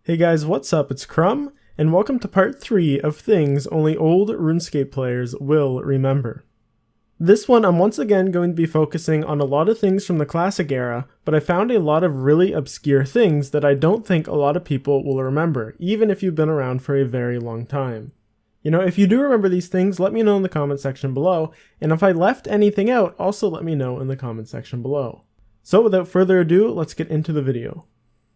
Hey guys, what's up? It's Crumb, and welcome to part 3 of things only old RuneScape players will remember. This one I'm once again going to be focusing on a lot of things from the classic era, but I found a lot of really obscure things that I don't think a lot of people will remember, even if you've been around for a very long time. You know, if you do remember these things, let me know in the comment section below, and if I left anything out, also let me know in the comment section below. So without further ado, let's get into the video.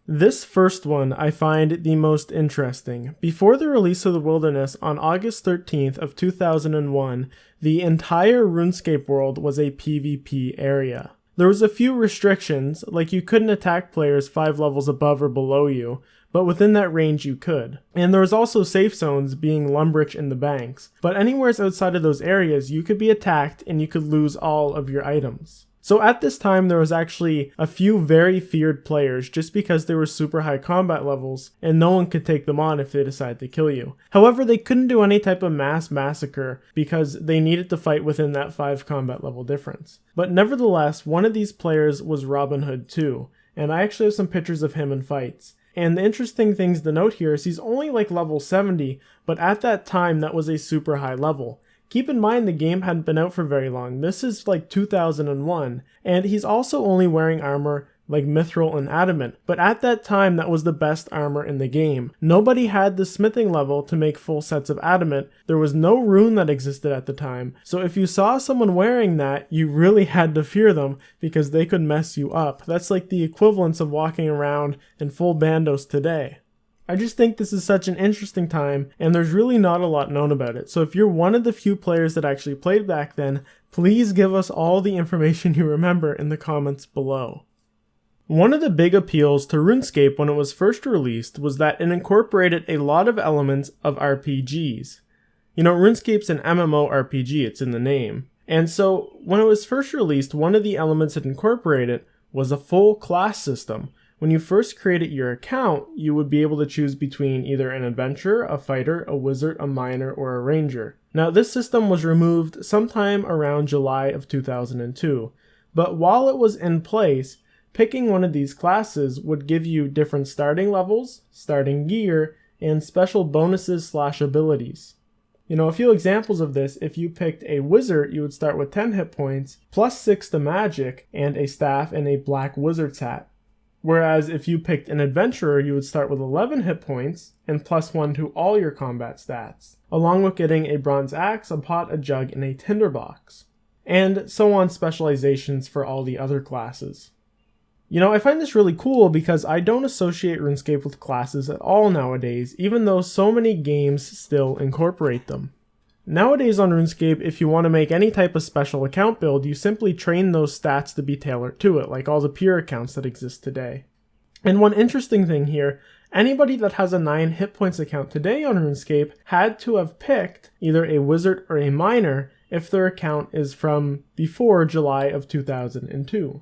This first one I find the most interesting. Before the release of the Wilderness on August 13th of 2001, the entire RuneScape world was a PvP area. There was a few restrictions, like you couldn't attack players 5 levels above or below you, but within that range you could. And there was also safe zones, being Lumbridge and the banks, but anywhere outside of those areas you could be attacked and you could lose all of your items. So at this time there was actually a few very feared players just because they were super high combat levels and no one could take them on if they decided to kill you. However, they couldn't do any type of mass massacre because they needed to fight within that 5 combat level difference. But nevertheless, one of these players was Robin Hood too, and I actually have some pictures of him in fights. And the interesting things to note here is he's only like level 70, but at that time that was a super high level. Keep in mind the game hadn't been out for very long. This is like 2001, and he's also only wearing armor like Mithril and Adamant, but at that time that was the best armor in the game. Nobody had the smithing level to make full sets of Adamant. There was no rune that existed at the time, so if you saw someone wearing that, you really had to fear them because they could mess you up. That's like the equivalence of walking around in full bandos today. I just think this is such an interesting time, and there's really not a lot known about it. So if you're one of the few players that actually played back then, please give us all the information you remember in the comments below. One of the big appeals to RuneScape when it was first released was that it incorporated a lot of elements of RPGs. You know, RuneScape's an MMORPG, it's in the name. And so when it was first released, one of the elements it incorporated was a full class system. When you first created your account, you would be able to choose between either an adventurer, a fighter, a wizard, a miner, or a ranger. Now this system was removed sometime around July of 2002, but while it was in place, picking one of these classes would give you different starting levels, starting gear, and special bonuses / abilities. You know, a few examples of this: if you picked a wizard, you would start with 10 hit points, plus 6 to magic, and a staff and a black wizard's hat. Whereas if you picked an adventurer, you would start with 11 hit points and plus 1 to all your combat stats, along with getting a bronze axe, a pot, a jug, and a tinderbox. And so on specializations for all the other classes. You know, I find this really cool because I don't associate RuneScape with classes at all nowadays, even though so many games still incorporate them. Nowadays on RuneScape, if you want to make any type of special account build, you simply train those stats to be tailored to it, like all the pure accounts that exist today. And one interesting thing here, anybody that has a 9 hit points account today on RuneScape had to have picked either a wizard or a miner if their account is from before July of 2002.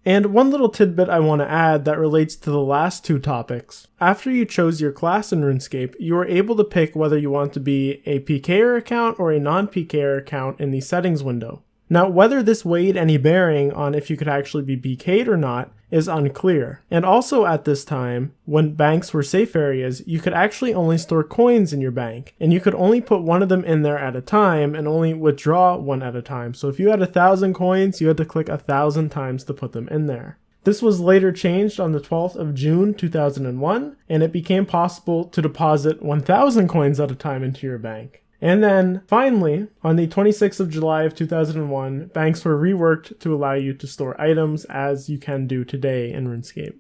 And one little tidbit I want to add that relates to the last 2 topics. After you chose your class in RuneScape, you are able to pick whether you want to be a PKer account or a non-PKer account in the settings window. Now, whether this weighed any bearing on if you could actually be PK'd or not is unclear. And also at this time, when banks were safe areas, you could actually only store coins in your bank, and you could only put one of them in there at a time and only withdraw one at a time. So if you had 1,000 coins, you had to click 1,000 times to put them in there. This was later changed on the 12th of June 2001, and it became possible to deposit 1,000 coins at a time into your bank. And then, finally, on the 26th of July of 2001, banks were reworked to allow you to store items as you can do today in RuneScape.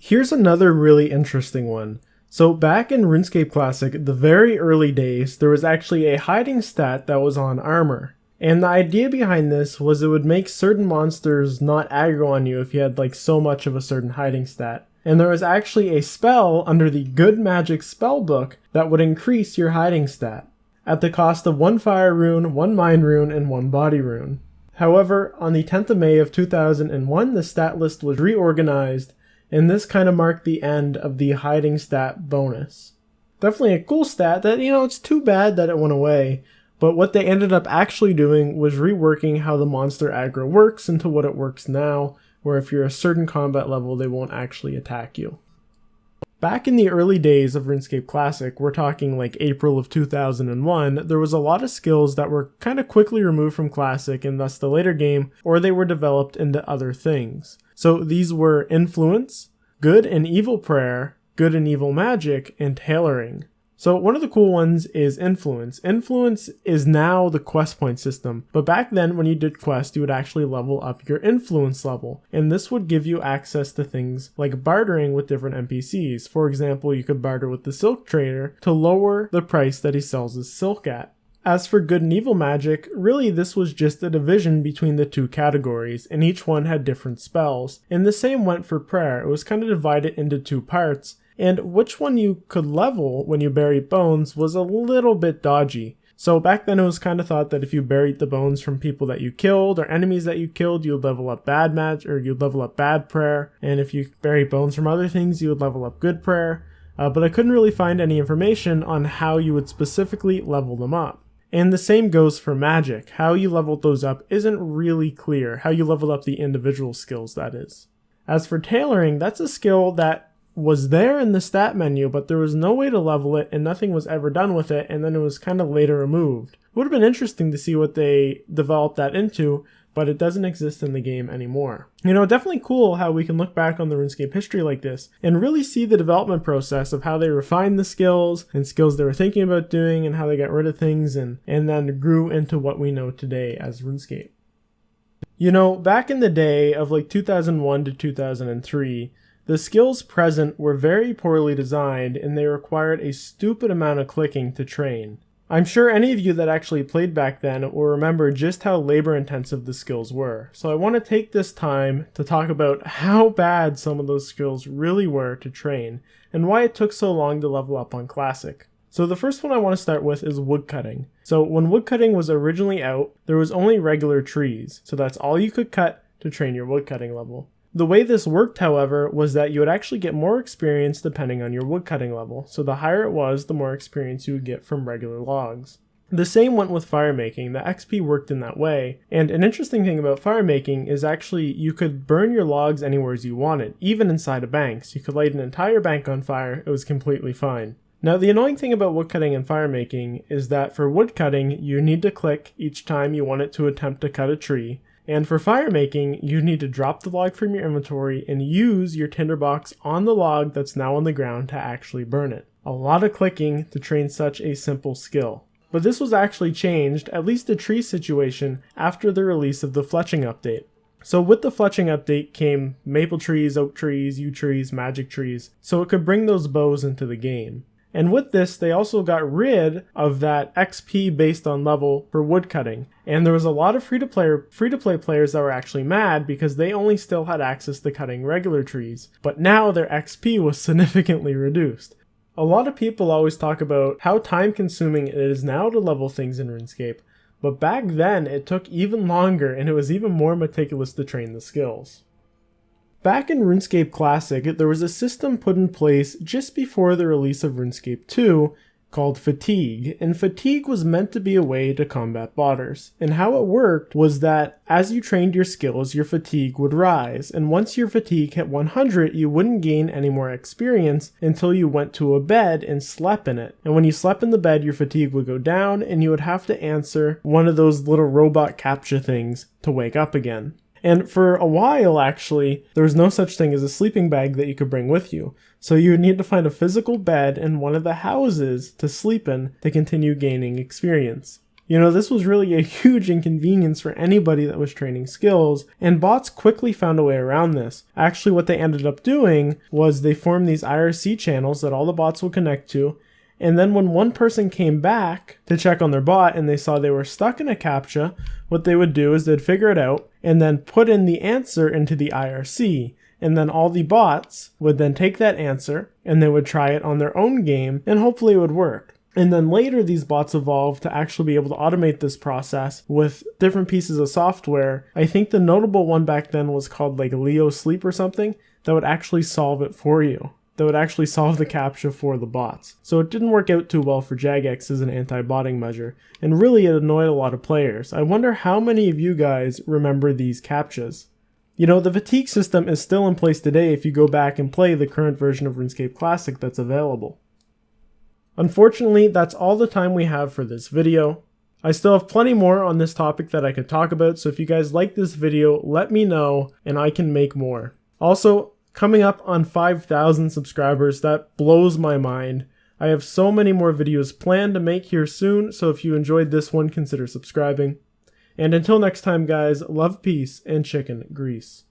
Here's another really interesting one. So back in RuneScape Classic, the very early days, there was actually a hiding stat that was on armor. And the idea behind this was it would make certain monsters not aggro on you if you had like so much of a certain hiding stat. And there was actually a spell under the Good Magic spellbook that would increase your hiding stat, at the cost of 1 fire rune, 1 mind rune, and 1 body rune. However, on the 10th of May of 2001, the stat list was reorganized, and this kind of marked the end of the hiding stat bonus. Definitely a cool stat that, you know, it's too bad that it went away, but what they ended up actually doing was reworking how the monster aggro works into what it works now, where if you're a certain combat level, they won't actually attack you. Back in the early days of RuneScape Classic, we're talking like April of 2001, there was a lot of skills that were kind of quickly removed from Classic and thus the later game, or they were developed into other things. So these were Influence, Good and Evil Prayer, Good and Evil Magic, and Tailoring. So one of the cool ones is Influence. Influence is now the quest point system, but back then when you did quests, you would actually level up your influence level, and this would give you access to things like bartering with different NPCs. For example, you could barter with the silk trader to lower the price that he sells his silk at. As for Good and Evil Magic, really this was just a division between the two categories, and each one had different spells. And the same went for Prayer. It was kind of divided into two parts, and which one you could level when you buried bones was a little bit dodgy. So back then it was kind of thought that if you buried the bones from people that you killed or enemies that you killed, you'd level up bad magic, or you'd level up bad prayer. And if you buried bones from other things, you would level up good prayer. But I couldn't really find any information on how you would specifically level them up. And the same goes for magic. How you leveled those up isn't really clear, how you leveled up the individual skills, that is. As for tailoring, that's a skill that was there in the stat menu, but there was no way to level it and nothing was ever done with it, and then it was kind of later removed. It would have been interesting to see what they developed that into, but it doesn't exist in the game anymore. You know, definitely cool how we can look back on the RuneScape history like this and really see the development process of how they refined the skills and skills they were thinking about doing and how they got rid of things and then grew into what we know today as RuneScape. You know, back in the day of like 2001 to 2003, the skills present were very poorly designed and they required a stupid amount of clicking to train. I'm sure any of you that actually played back then will remember just how labor intensive the skills were. So I want to take this time to talk about how bad some of those skills really were to train and why it took so long to level up on Classic. So the first one I want to start with is woodcutting. So when woodcutting was originally out, there was only regular trees. So that's all you could cut to train your woodcutting level. The way this worked, however, was that you would actually get more experience depending on your woodcutting level, so the higher it was, the more experience you would get from regular logs. The same went with firemaking. The XP worked in that way, and an interesting thing about firemaking is actually you could burn your logs anywhere you wanted, even inside of banks. You could light an entire bank on fire, it was completely fine. Now the annoying thing about woodcutting and firemaking is that for woodcutting, you need to click each time you want it to attempt to cut a tree, and for firemaking, you need to drop the log from your inventory and use your tinderbox on the log that's now on the ground to actually burn it. A lot of clicking to train such a simple skill. But this was actually changed, at least the tree situation, after the release of the fletching update. So with the fletching update came maple trees, oak trees, yew trees, magic trees, so it could bring those bows into the game. And with this, they also got rid of that XP based on level for woodcutting. And there was a lot of free-to-play players that were actually mad because they only still had access to cutting regular trees. But now their XP was significantly reduced. A lot of people always talk about how time-consuming it is now to level things in RuneScape. But back then, it took even longer and it was even more meticulous to train the skills. Back in RuneScape Classic, there was a system put in place just before the release of RuneScape 2 called Fatigue, and Fatigue was meant to be a way to combat botters. And how it worked was that as you trained your skills, your fatigue would rise, and once your fatigue hit 100, you wouldn't gain any more experience until you went to a bed and slept in it. And when you slept in the bed, your fatigue would go down, and you would have to answer one of those little robot captcha things to wake up again. And for a while, actually, there was no such thing as a sleeping bag that you could bring with you. So you would need to find a physical bed in one of the houses to sleep in to continue gaining experience. You know, this was really a huge inconvenience for anybody that was training skills, and bots quickly found a way around this. Actually, what they ended up doing was they formed these IRC channels that all the bots would connect to, and then when one person came back to check on their bot and they saw they were stuck in a CAPTCHA, what they would do is they'd figure it out and then put in the answer into the IRC. And then all the bots would then take that answer and they would try it on their own game and hopefully it would work. And then later these bots evolved to actually be able to automate this process with different pieces of software. I think the notable one back then was called like Leo Sleep or something that would actually solve it for you. That would actually solve the CAPTCHA for the bots. So it didn't work out too well for Jagex as an anti-botting measure, and really it annoyed a lot of players. I wonder how many of you guys remember these CAPTCHAs. You know, the fatigue system is still in place today if you go back and play the current version of RuneScape Classic that's available. Unfortunately, that's all the time we have for this video. I still have plenty more on this topic that I could talk about, so if you guys like this video, let me know and I can make more. Also, coming up on 5,000 subscribers, that blows my mind. I have so many more videos planned to make here soon, so if you enjoyed this one, consider subscribing. And until next time guys, love, peace, and chicken grease.